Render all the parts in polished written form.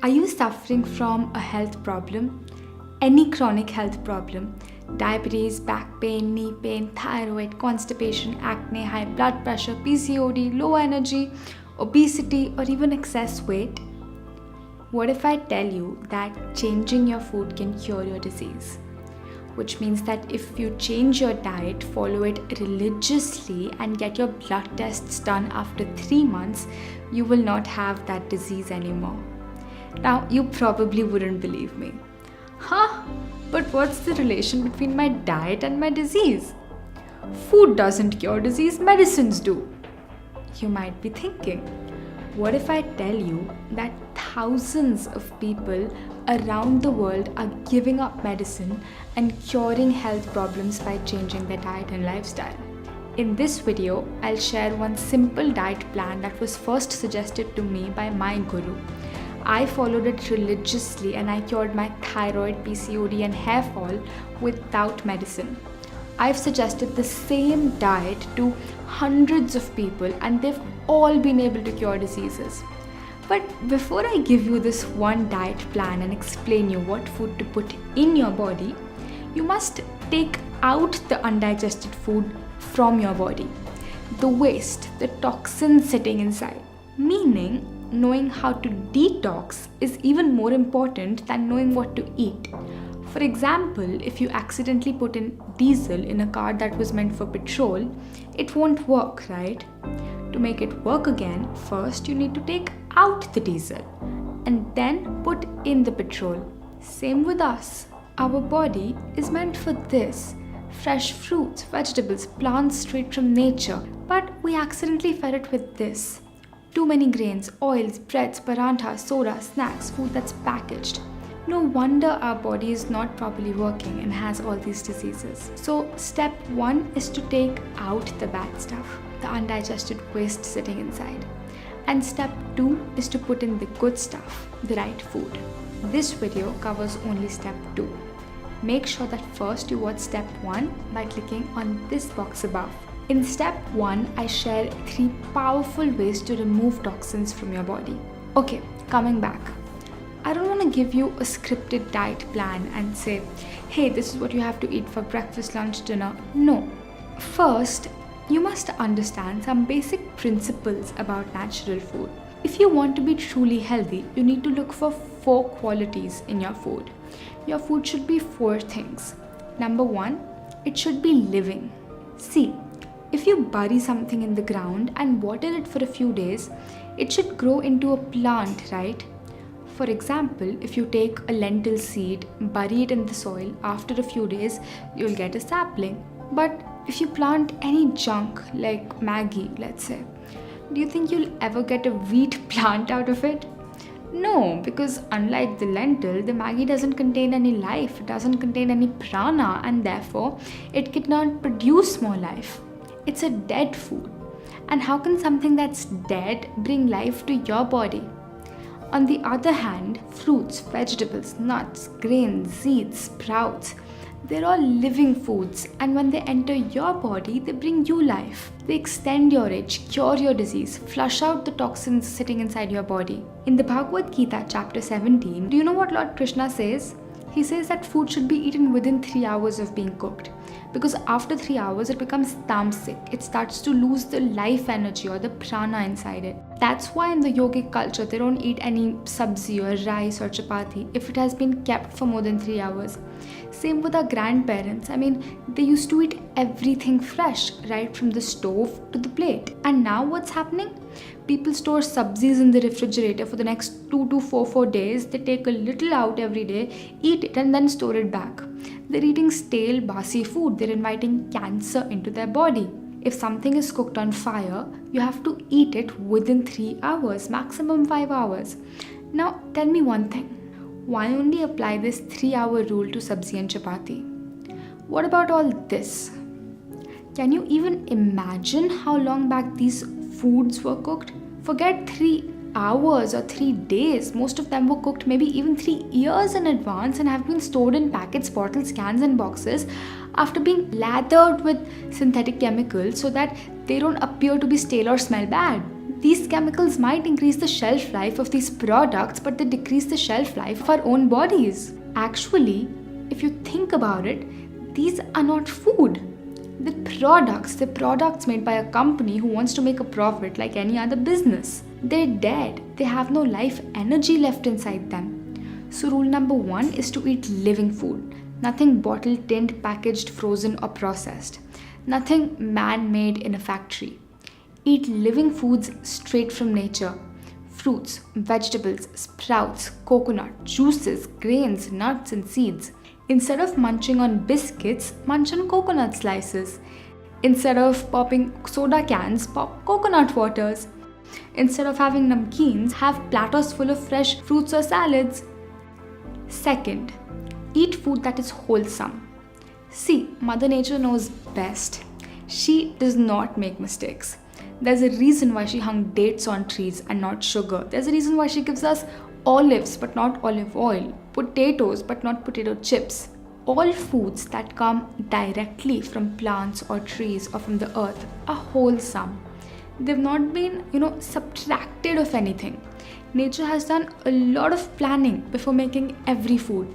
Are you suffering from a health problem? Any chronic health problem? Diabetes, back pain, knee pain, thyroid, constipation, acne, high blood pressure, PCOD, low energy, obesity, or even excess weight? What if I tell you that changing your food can cure your disease? Which means that if you change your diet, follow it religiously, and get your blood tests done after 3 months, you will not have that disease anymore. Now, you probably wouldn't believe me. Huh? But what's the relation between my diet and my disease? Food doesn't cure disease, medicines do. You might be thinking, what if I tell you that thousands of people around the world are giving up medicine and curing health problems by changing their diet and lifestyle? In this video, I'll share one simple diet plan that was first suggested to me by my guru. I followed it religiously and I cured my thyroid, PCOD and hair fall without medicine. I've suggested the same diet to hundreds of people and they've all been able to cure diseases. But before I give you this one diet plan and explain you what food to put in your body, you must take out the undigested food from your body. The waste, the toxins sitting inside. Meaning, knowing how to detox is even more important than knowing what to eat. For example, if you accidentally put in diesel in a car that was meant for petrol, it won't work, right? To make it work again, first you need to take out the diesel and then put in the petrol. Same with us. Our body is meant for this. Fresh fruits, vegetables, plants straight from nature. But we accidentally fed it with this. Too many grains, oils, breads, paranthas, soda, snacks, food that's packaged. No wonder our body is not properly working and has all these diseases. So step 1 is to take out the bad stuff, the undigested waste sitting inside. And step 2 is to put in the good stuff, the right food. This video covers only step 2. Make sure that first you watch step 1 by clicking on this box above. In step 1, I share 3 powerful ways to remove toxins from your body. Okay, coming back. I don't want to give you a scripted diet plan and say, hey, this is what you have to eat for breakfast, lunch, dinner. No. First, you must understand some basic principles about natural food. If you want to be truly healthy, you need to look for 4 qualities in your food. Your food should be 4 things. Number 1, it should be living. See, if you bury something in the ground and water it for a few days, it should grow into a plant, right? For example, if you take a lentil seed, bury it in the soil, after a few days, you'll get a sapling. But if you plant any junk like Maggie, let's say, do you think you'll ever get a wheat plant out of it? No, because unlike the lentil, the Maggie doesn't contain any life, it doesn't contain any prana, and therefore it cannot produce more life. It's a dead food. And how can something that's dead bring life to your body? On the other hand, fruits, vegetables, nuts, grains, seeds, sprouts, they're all living foods, and when they enter your body, they bring you life. They extend your age, cure your disease, flush out the toxins sitting inside your body. In the Bhagavad Gita, chapter 17, do you know what Lord Krishna says? He says that food should be eaten within 3 hours of being cooked. Because after 3 hours, it becomes tamasic. It starts to lose the life energy or the prana inside it. That's why in the yogic culture, they don't eat any sabzi or rice or chapati if it has been kept for more than 3 hours. Same with our grandparents. They used to eat everything fresh, right from the stove to the plate. And now what's happening? People store sabzis in the refrigerator for the next 2 to 4 days. They take a little out every day, eat it and then store it back. They're eating stale, basi food. They're inviting cancer into their body. If something is cooked on fire, you have to eat it within 3 hours, maximum 5 hours. Now, tell me one thing. Why only apply this 3-hour rule to sabzi and chapati? What about all this? Can you even imagine how long back these foods were cooked? Forget 3 hours or 3 days. Most of them were cooked maybe even 3 years in advance and have been stored in packets, bottles, cans and boxes after being lathered with synthetic chemicals so that they don't appear to be stale or smell bad. These chemicals might increase the shelf life of these products, but they decrease the shelf life of our own bodies. Actually, if you think about it, these are not food. The products made by a company who wants to make a profit like any other business. They're dead. They have no life energy left inside them. So rule number 1 is to eat living food. Nothing bottled, tinned, packaged, frozen or processed. Nothing man-made in a factory. Eat living foods straight from nature. Fruits, vegetables, sprouts, coconut, juices, grains, nuts and seeds. Instead of munching on biscuits, munch on coconut slices. Instead of popping soda cans, pop coconut waters. Instead of having namkeens, have platters full of fresh fruits or salads. Second, eat food that is wholesome. See, Mother Nature knows best. She does not make mistakes. There's a reason why she hung dates on trees and not sugar. There's a reason why she gives us olives but not olive oil, potatoes but not potato chips. All foods that come directly from plants or trees or from the earth are wholesome. They've not been, subtracted of anything. Nature has done a lot of planning before making every food.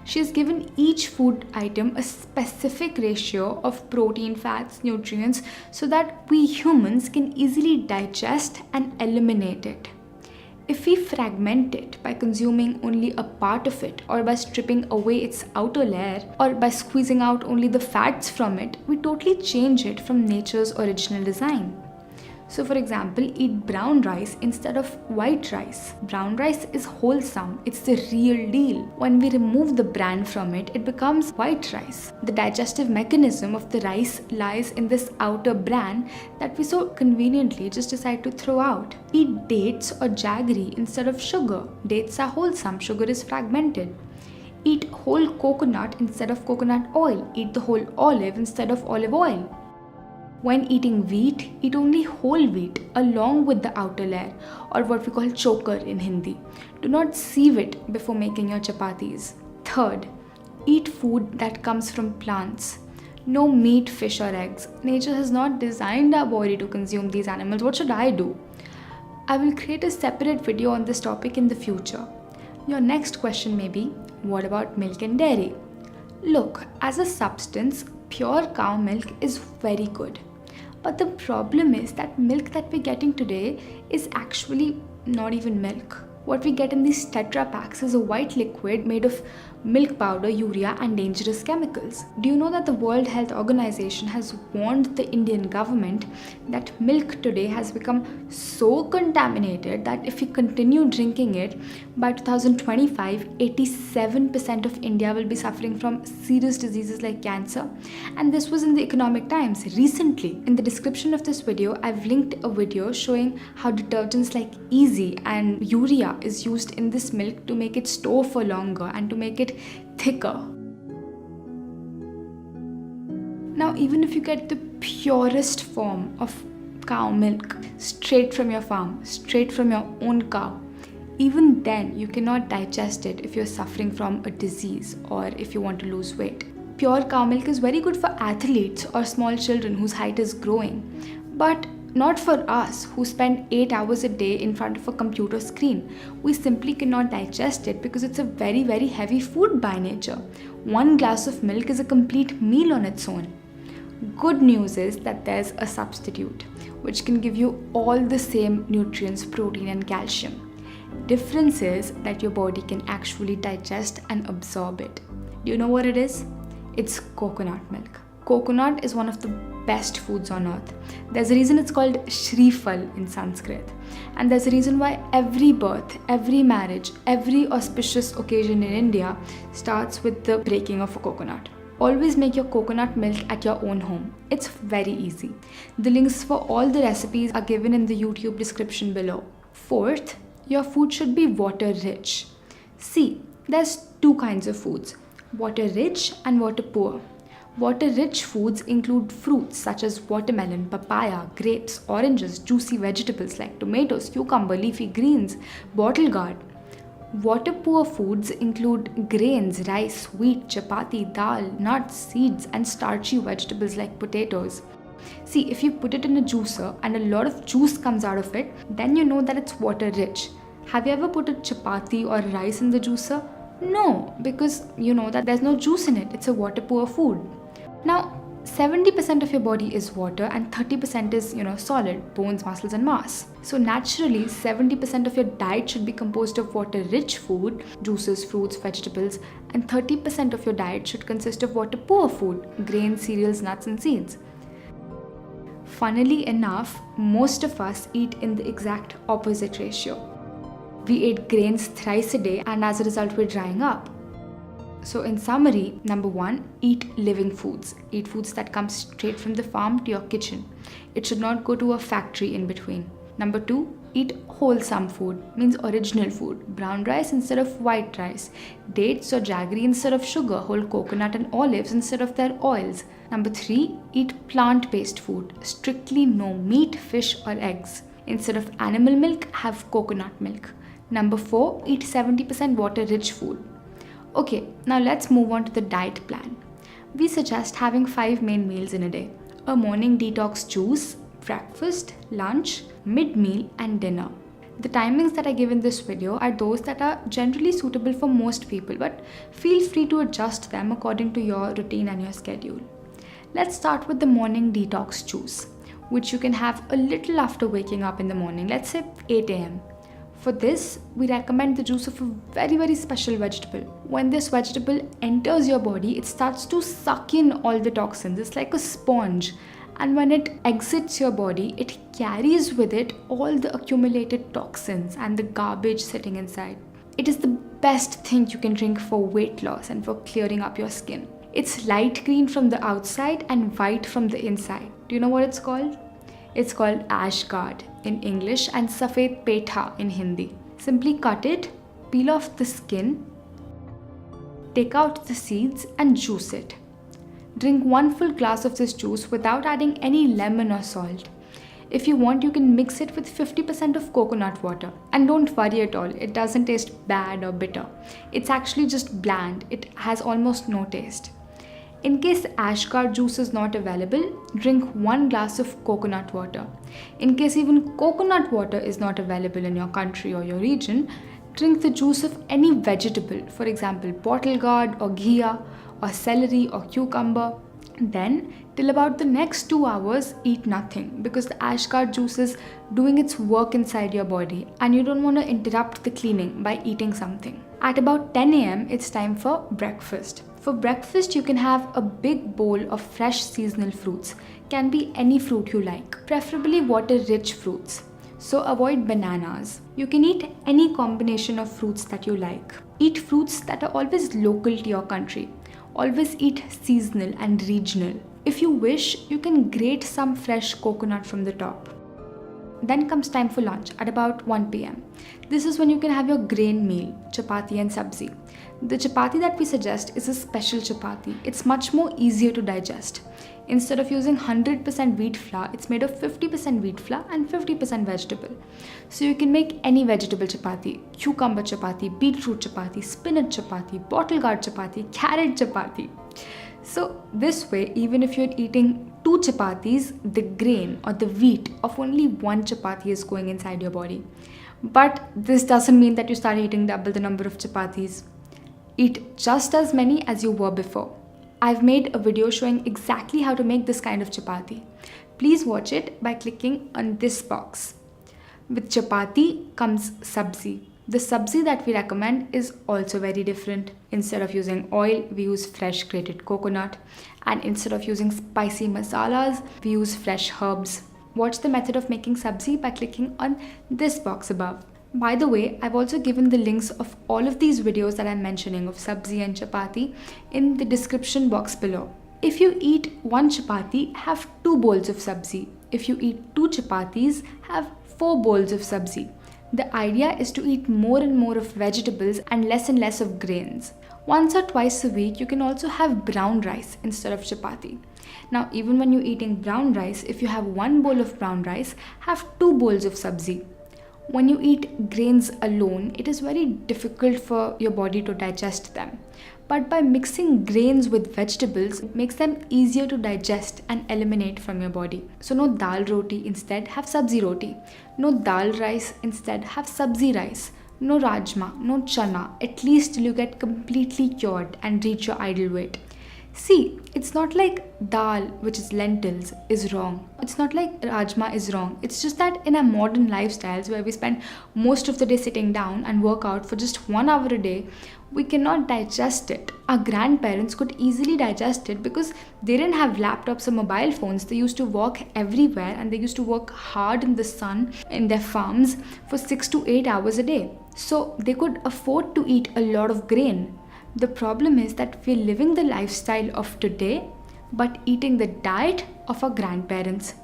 She has given each food item a specific ratio of protein, fats, nutrients so that we humans can easily digest and eliminate it. If we fragment it by consuming only a part of it, or by stripping away its outer layer, or by squeezing out only the fats from it, we totally change it from nature's original design. So for example, eat brown rice instead of white rice. Brown rice is wholesome, it's the real deal. When we remove the bran from it, it becomes white rice. The digestive mechanism of the rice lies in this outer bran that we so conveniently just decide to throw out. Eat dates or jaggery instead of sugar. Dates are wholesome, sugar is fragmented. Eat whole coconut instead of coconut oil. Eat the whole olive instead of olive oil. When eating wheat, eat only whole wheat along with the outer layer, or what we call choker in Hindi. Do not sieve it before making your chapatis. Third, eat food that comes from plants. No meat, fish or eggs. Nature has not designed our body to consume these animals. What should I do? I will create a separate video on this topic in the future. Your next question may be, what about milk and dairy? Look, as a substance, pure cow milk is very good. But the problem is that milk that we're getting today is actually not even milk. What we get in these Tetra packs is a white liquid made of milk powder, urea and dangerous chemicals. Do you know that the World Health Organization has warned the Indian government that milk today has become so contaminated that if we continue drinking it, by 2025, 87% of India will be suffering from serious diseases like cancer. And this was in the Economic Times recently. In the description of this video, I've linked a video showing how detergents like Easy and urea is used in this milk to make it store for longer and to make it thicker. Now, even if you get the purest form of cow milk straight from your farm, straight from your own cow, even then you cannot digest it if you're suffering from a disease or if you want to lose weight. Pure cow milk is very good for athletes or small children whose height is growing, but not for us who spend 8 hours a day in front of a computer screen. We simply cannot digest it because it's a very, very heavy food by nature. 1 glass of milk is a complete meal on its own. Good news is that there's a substitute which can give you all the same nutrients, protein and calcium. Difference is that your body can actually digest and absorb it. Do you know what it is? It's coconut milk. Coconut is one of the best foods on earth. There's a reason it's called Shrifal in Sanskrit. And there's a reason why every birth, every marriage, every auspicious occasion in India starts with the breaking of a coconut. Always make your coconut milk at your own home. It's very easy. The links for all the recipes are given in the YouTube description below. Fourth, your food should be water rich. See, there's 2 kinds of foods, water rich and water poor. Water-rich foods include fruits such as watermelon, papaya, grapes, oranges, juicy vegetables like tomatoes, cucumber, leafy greens, bottle gourd. Water-poor foods include grains, rice, wheat, chapati, dal, nuts, seeds, and starchy vegetables like potatoes. See, if you put it in a juicer and a lot of juice comes out of it, then you know that it's water rich. Have you ever put a chapati or rice in the juicer? No, because you know that there's no juice in it. It's a water poor food. Now, 70% of your body is water and 30% is, solid, bones, muscles and mass. So naturally, 70% of your diet should be composed of water-rich food, juices, fruits, vegetables, and 30% of your diet should consist of water-poor food, grains, cereals, nuts and seeds. Funnily enough, most of us eat in the exact opposite ratio. We eat grains thrice a day and as a result we're drying up. So in summary, number 1, eat living foods. Eat foods that come straight from the farm to your kitchen. It should not go to a factory in between. Number 2, eat wholesome food, means original food. Brown rice instead of white rice. Dates or jaggery instead of sugar. Whole coconut and olives instead of their oils. Number 3, eat plant-based food. Strictly no meat, fish or eggs. Instead of animal milk, have coconut milk. Number 4, eat 70% water-rich food. Okay, now let's move on to the diet plan. We suggest having 5 main meals in a day. A morning detox juice, breakfast, lunch, mid-meal and dinner. The timings that I give in this video are those that are generally suitable for most people, but feel free to adjust them according to your routine and your schedule. Let's start with the morning detox juice, which you can have a little after waking up in the morning, let's say 8 a.m. For this, we recommend the juice of a very, very special vegetable. When this vegetable enters your body, it starts to suck in all the toxins. It's like a sponge. And when it exits your body, it carries with it all the accumulated toxins and the garbage sitting inside. It is the best thing you can drink for weight loss and for clearing up your skin. It's light green from the outside and white from the inside. Do you know what it's called? It's called ash guard in English and safed petha in Hindi. Simply cut it, peel off the skin, take out the seeds and juice it. Drink 1 full glass of this juice without adding any lemon or salt. If you want, you can mix it with 50% of coconut water. And don't worry at all, it doesn't taste bad or bitter. It's actually just bland. It has almost no taste. In case ashgard juice is not available, drink 1 glass of coconut water. In case even coconut water is not available in your country or your region, drink the juice of any vegetable, for example bottle gourd or ghia or celery or cucumber. Then, till about the next 2 hours, eat nothing because the ashgard juice is doing its work inside your body and you don't want to interrupt the cleaning by eating something. At about 10 a.m., it's time for breakfast. For breakfast, you can have a big bowl of fresh seasonal fruits. Can be any fruit you like, preferably water-rich fruits. So avoid bananas. You can eat any combination of fruits that you like. Eat fruits that are always local to your country. Always eat seasonal and regional. If you wish, you can grate some fresh coconut from the top. Then comes time for lunch at about 1 p.m. This is when you can have your grain meal, chapati and sabzi. The chapati that we suggest is a special chapati. It's much more easier to digest. Instead of using 100% wheat flour, it's made of 50% wheat flour and 50% vegetable. So you can make any vegetable chapati, cucumber chapati, beetroot chapati, spinach chapati, bottle gourd chapati, carrot chapati. So this way, even if you're eating 2 chapatis, the grain or the wheat of only 1 chapati is going inside your body. But this doesn't mean that you start eating double the number of chapatis. Eat just as many as you were before. I've made a video showing exactly how to make this kind of chapati. Please watch it by clicking on this box. With chapati comes sabzi. The sabzi that we recommend is also very different. Instead of using oil, we use fresh grated coconut. And instead of using spicy masalas, we use fresh herbs. Watch the method of making sabzi by clicking on this box above. By the way, I've also given the links of all of these videos that I'm mentioning of sabzi and chapati in the description box below. If you eat 1 chapati, have 2 bowls of sabzi. If you eat 2 chapatis, have 4 bowls of sabzi. The idea is to eat more and more of vegetables and less of grains. Once or twice a week, you can also have brown rice instead of chapati. Now, even when you're eating brown rice, if you have 1 bowl of brown rice, have 2 bowls of sabzi. When you eat grains alone, it is very difficult for your body to digest them. But by mixing grains with vegetables, it makes them easier to digest and eliminate from your body. So no dal roti, instead have sabzi roti. No dal rice, instead have sabzi rice. No rajma, no chana, at least till you get completely cured and reach your ideal weight. See, it's not like dal, which is lentils, is wrong. It's not like rajma is wrong. It's just that in our modern lifestyles where we spend most of the day sitting down and work out for just 1 hour a day, we cannot digest it. Our grandparents could easily digest it because they didn't have laptops or mobile phones. They used to walk everywhere and they used to work hard in the sun in their farms for 6 to 8 hours a day. So they could afford to eat a lot of grain. The problem is that we're living the lifestyle of today but eating the diet of our grandparents.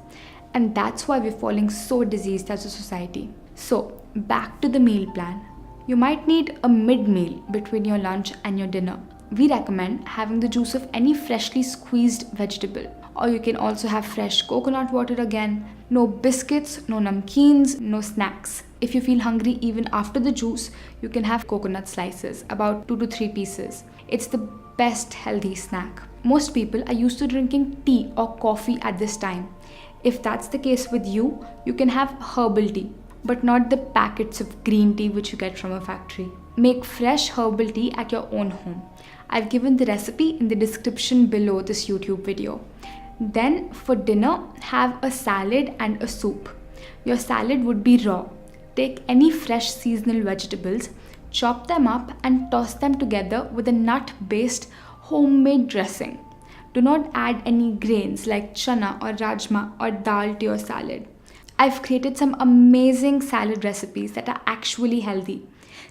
And that's why we're falling so diseased as a society. So, back to the meal plan. You might need a mid-meal between your lunch and your dinner. We recommend having the juice of any freshly squeezed vegetable. Or you can also have fresh coconut water again. No biscuits, no namkeens, no snacks. If you feel hungry even after the juice, you can have coconut slices, about 2 to 3 pieces. It's the best healthy snack. Most people are used to drinking tea or coffee at this time. If that's the case with you, you can have herbal tea, but not the packets of green tea which you get from a factory. Make fresh herbal tea at your own home. I've given the recipe in the description below this YouTube video. Then for dinner, have a salad and a soup. Your salad would be raw. Take any fresh seasonal vegetables, chop them up and toss them together with a nut-based homemade dressing. Do not add any grains like chana or rajma or dal to your salad. I've created some amazing salad recipes that are actually healthy.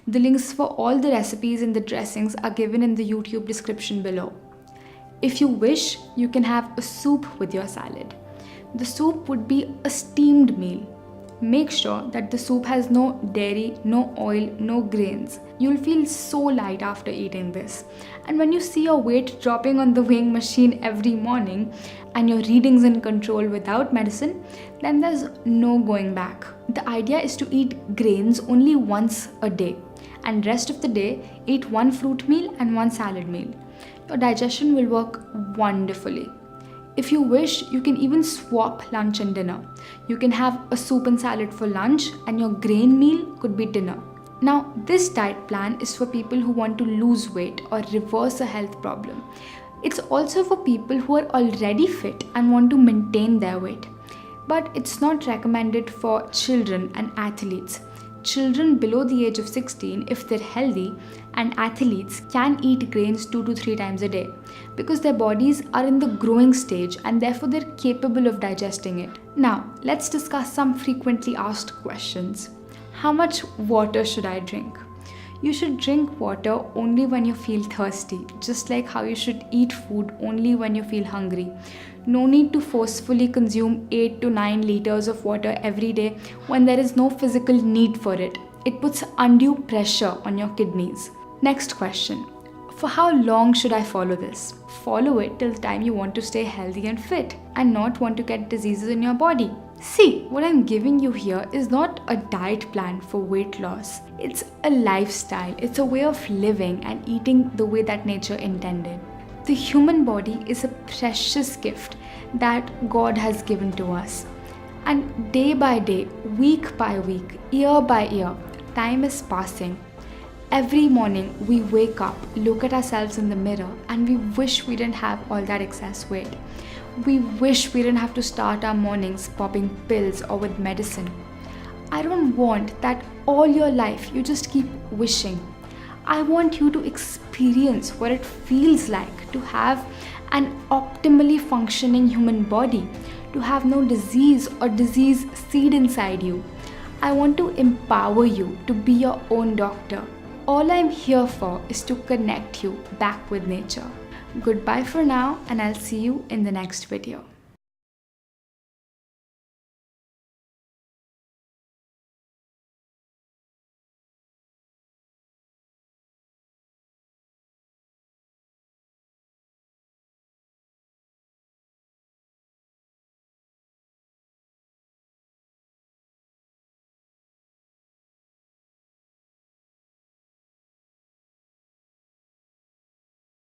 The links for all the recipes and the dressings are given in the YouTube description below. If you wish, you can have a soup with your salad. The soup would be a steamed meal. Make sure that the soup has no dairy, no oil, no grains. You'll feel so light after eating this. And when you see your weight dropping on the weighing machine every morning and your readings in control without medicine, then there's no going back. The idea is to eat grains only once a day, and rest of the day eat one fruit meal and one salad meal. Your digestion will work wonderfully. If you wish, you can even swap lunch and dinner. You can have a soup and salad for lunch and your grain meal could be dinner. Now, this diet plan is for people who want to lose weight or reverse a health problem. It's also for people who are already fit and want to maintain their weight. But it's not recommended for children and athletes. Children below the age of 16, if they're healthy, and athletes can eat grains 2 to 3 times a day because their bodies are in the growing stage and therefore they're capable of digesting it. Now, let's discuss some frequently asked questions. How much water should I drink? You should drink water only when you feel thirsty, just like how you should eat food only when you feel hungry. No need to forcefully consume 8 to 9 liters of water every day when there is no physical need for it. It puts undue pressure on your kidneys. Next question. For how long should I follow this? Follow it till the time you want to stay healthy and fit and not want to get diseases in your body. See, what I'm giving you here is not a diet plan for weight loss. It's a lifestyle. It's a way of living and eating the way that nature intended. The human body is a precious gift that God has given to us. And day by day, week by week, year by year, time is passing. Every morning we wake up, look at ourselves in the mirror, and we wish we didn't have all that excess weight. We wish we didn't have to start our mornings popping pills or with medicine. I don't want that all your life you just keep wishing. I want you to experience what it feels like to have an optimally functioning human body, to have no disease or disease seed inside you. I want to empower you to be your own doctor. All I'm here for is to connect you back with nature. Goodbye for now, and I'll see you in the next video.